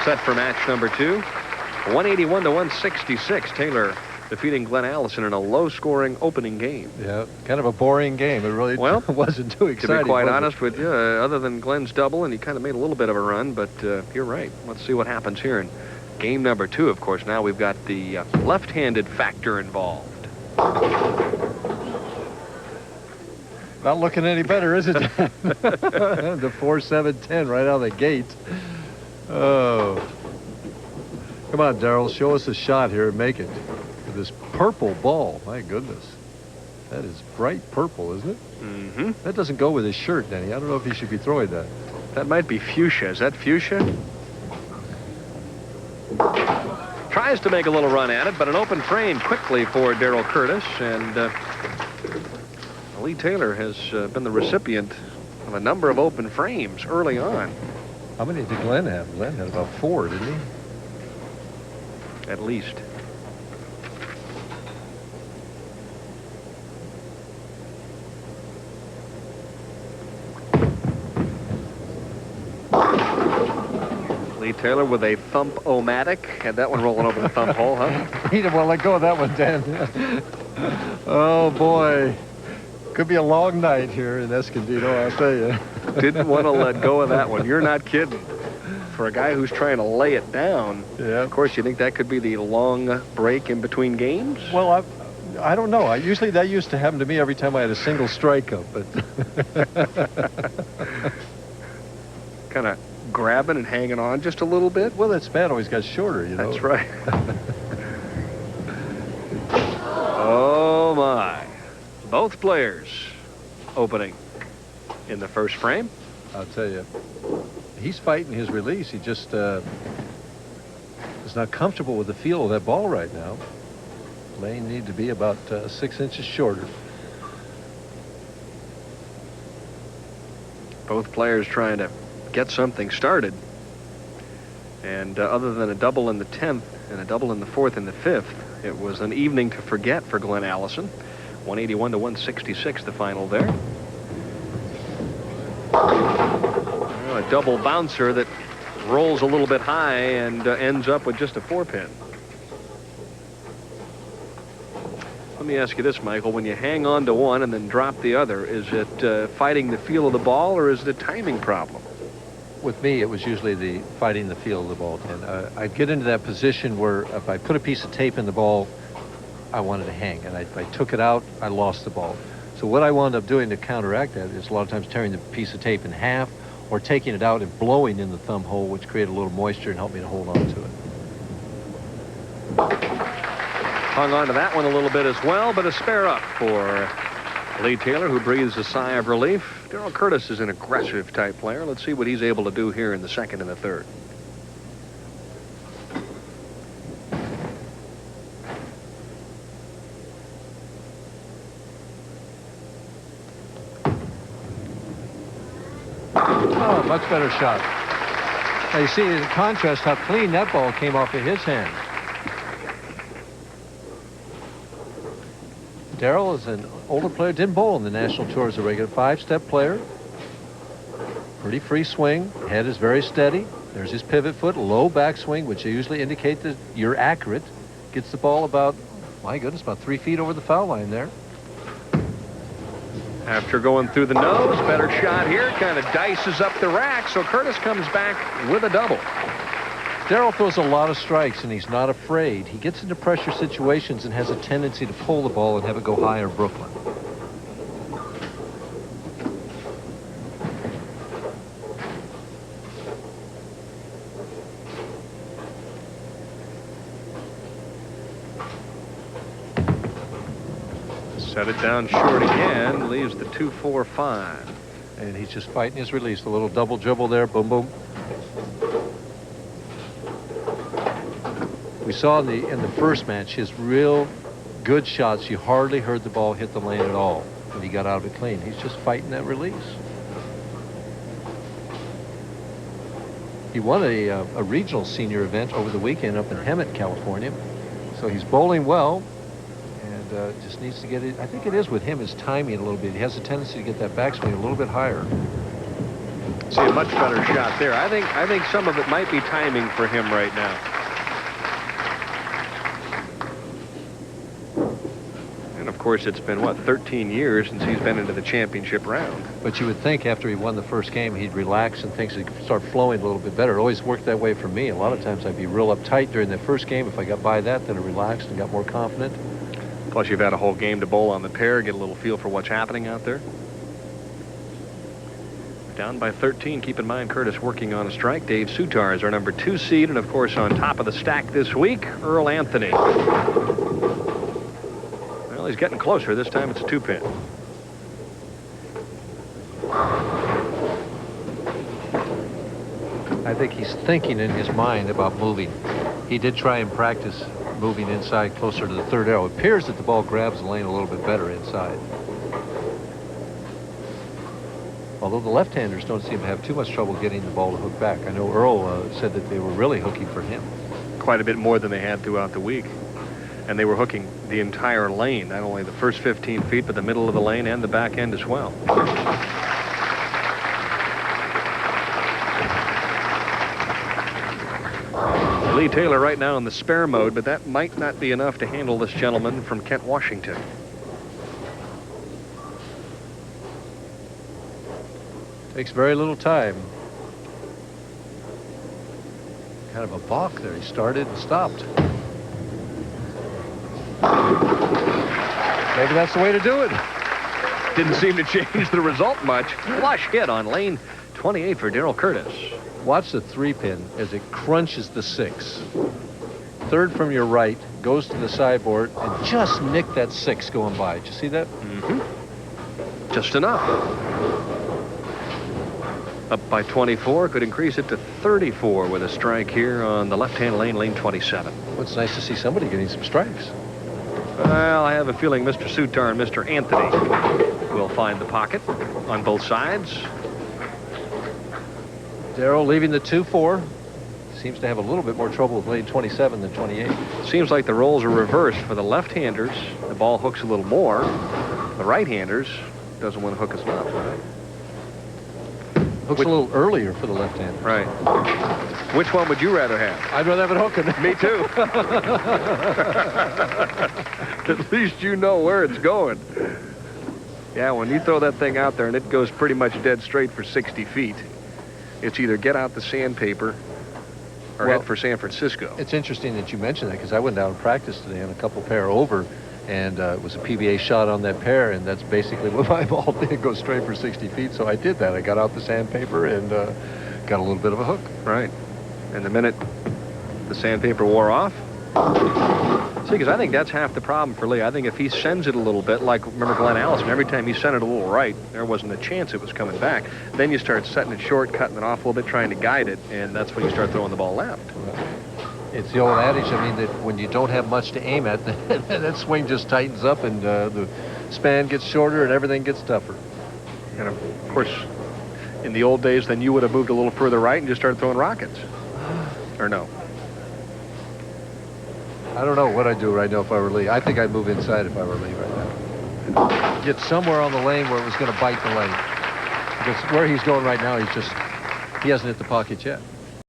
Set for match number 2. 181 to 166. Taylor defeating Glenn Allison in a low-scoring opening game. Yeah, kind of a boring game. It really wasn't too exciting. To be quite honest with you, other than Glenn's double, and he kind of made a little bit of a run, but you're right. Let's see what happens here in game number 2. Of course, now we've got the left-handed factor involved. Not looking any better, is it? The 4-7-10 right out of the gate. Oh. Come on, Darrell. Show us a shot here and make it. This purple ball. My goodness. That is bright purple, isn't it? Mm-hmm. That doesn't go with his shirt, Denny. I don't know if he should be throwing that. That might be fuchsia. Is that fuchsia? Tries to make a little run at it, but an open frame quickly for Darrel Curtis. And Lee Taylor has been the recipient of a number of open frames early on. How many did Glenn have? Glenn had about 4, didn't he? At least. Lee Taylor with a thump-o-matic. Had that one rolling over the thumb hole, huh? He didn't want to let go of that one, Dan. Oh, boy. Could be a long night here in Escondido, I'll tell you. Didn't want to let go of that one. You're not kidding. For a guy who's trying to lay it down, yeah. Of course, you think that could be the long break in between games? Well, I don't know. Usually that used to happen to me every time I had a single strike up, but kind of grabbing and hanging on just a little bit. Well, that's bad. Always got shorter, you know. That's right. Oh my! Both players opening in the first frame. I'll tell you. He's fighting his release. He just is not comfortable with the feel of that ball right now. Lane need to be about 6 inches shorter. Both players trying to get something started. And other than a double in the 10th and a double in the 4th and the 5th, it was an evening to forget for Glenn Allison. 181 to 166, the final there. A double bouncer that rolls a little bit high and ends up with just a 4-pin. Let me ask you this, Michael. When you hang on to one and then drop the other, is it fighting the feel of the ball, or is it a timing problem? With me, it was usually the fighting the feel of the ball. And I'd get into that position where if I put a piece of tape in the ball, I wanted to hang. And if I took it out, I lost the ball. So what I wound up doing to counteract that is a lot of times tearing the piece of tape in half, or taking it out and blowing in the thumb hole, which created a little moisture and helped me to hold on to it. Hung on to that one a little bit as well, but a spare up for Lee Taylor, who breathes a sigh of relief. Darrel Curtis is an aggressive type player. Let's see what he's able to do here in the 2nd and the 3rd. Oh, much better shot. Now you see in contrast how clean that ball came off of his hand. Darrell is an older player, didn't bowl in the national tour as a regular 5-step player. Pretty free swing. Head is very steady. There's his pivot foot, low backswing, which usually indicate that you're accurate. Gets the ball about, my goodness, about 3 feet over the foul line there. After going through the nose, better shot here, kind of dices up the rack, so Curtis comes back with a double. Darrell throws a lot of strikes, and he's not afraid. He gets into pressure situations and has a tendency to pull the ball and have it go higher Brooklyn. Set it down short again, leaves the 2-4-5. And he's just fighting his release. A little double dribble there, boom, boom. We saw in the first match his real good shots. You hardly heard the ball hit the lane at all when he got out of it clean. He's just fighting that release. He won a regional senior event over the weekend up in Hemet, California. So he's bowling well. Just needs to get it. I think it is with him, his timing a little bit. He has a tendency to get that backswing a little bit higher. See a much better shot there. I think some of it might be timing for him right now. And of course, it's been what, 13 years since he's been into the championship round. But you would think after he won the first game, he'd relax and things would start flowing a little bit better. It always worked that way for me. A lot of times I'd be real uptight during the first game. If I got by that, then I relaxed and got more confident. Plus, you've had a whole game to bowl on the pair, get a little feel for what's happening out there. Down by 13. Keep in mind, Curtis working on a strike. Dave Sutar is our number 2 seed, and of course, on top of the stack this week, Earl Anthony. Well, he's getting closer. This time it's a 2-pin. I think he's thinking in his mind about moving. He did try and practice moving inside closer to the third arrow. It appears that the ball grabs the lane a little bit better inside. Although the left-handers don't seem to have too much trouble getting the ball to hook back. I know Earl said that they were really hooking for him. Quite a bit more than they had throughout the week. And they were hooking the entire lane, not only the first 15 feet, but the middle of the lane and the back end as well. Lee Taylor right now in the spare mode, but that might not be enough to handle this gentleman from Kent, Washington. Takes very little time. Kind of a balk there. He started and stopped. Maybe that's the way to do it. Didn't seem to change the result much. Flush hit on lane 28 for Darrel Curtis. Watch the 3-pin as it crunches the 6. Third from your right, goes to the sideboard, and just nicked that 6 going by. Did you see that? Mm-hmm. Just enough. Up by 24, could increase it to 34 with a strike here on the left-hand lane, lane 27. Well, it's nice to see somebody getting some strikes. Well, I have a feeling Mr. Sutar and Mr. Anthony will find the pocket on both sides. Darrell leaving the 2-4. Seems to have a little bit more trouble with lane 27 than 28. Seems like the roles are reversed. For the left-handers, the ball hooks a little more. The right-handers doesn't want to hook as much. Hooks a little earlier for the left-hander. Right. Which one would you rather have? I'd rather have it hooking. Me too. At least you know where it's going. Yeah, when you throw that thing out there and it goes pretty much dead straight for 60 feet, it's either get out the sandpaper or head for San Francisco. It's interesting that you mentioned that because I went down and practiced today on a couple pair over, and it was a PBA shot on that pair, and that's basically what my ball did, go straight for 60 feet. So I did that. I got out the sandpaper and got a little bit of a hook. Right. And the minute the sandpaper wore off, see, because I think that's half the problem for Lee. I think if he sends it a little bit, like remember Glenn Allison, every time he sent it a little right, there wasn't a chance it was coming back. Then you start setting it short, cutting it off a little bit, trying to guide it, and that's when you start throwing the ball left. It's the old adage, I mean, that when you don't have much to aim at, that swing just tightens up and the span gets shorter and everything gets tougher. And of course, in the old days, then you would have moved a little further right and just started throwing rockets. Or no? I don't know what I'd do right now if I were Lee. I think I'd move inside if I were Lee right now. Get somewhere on the lane where it was going to bite the lane. Because where he's going right now, he hasn't hit the pocket yet.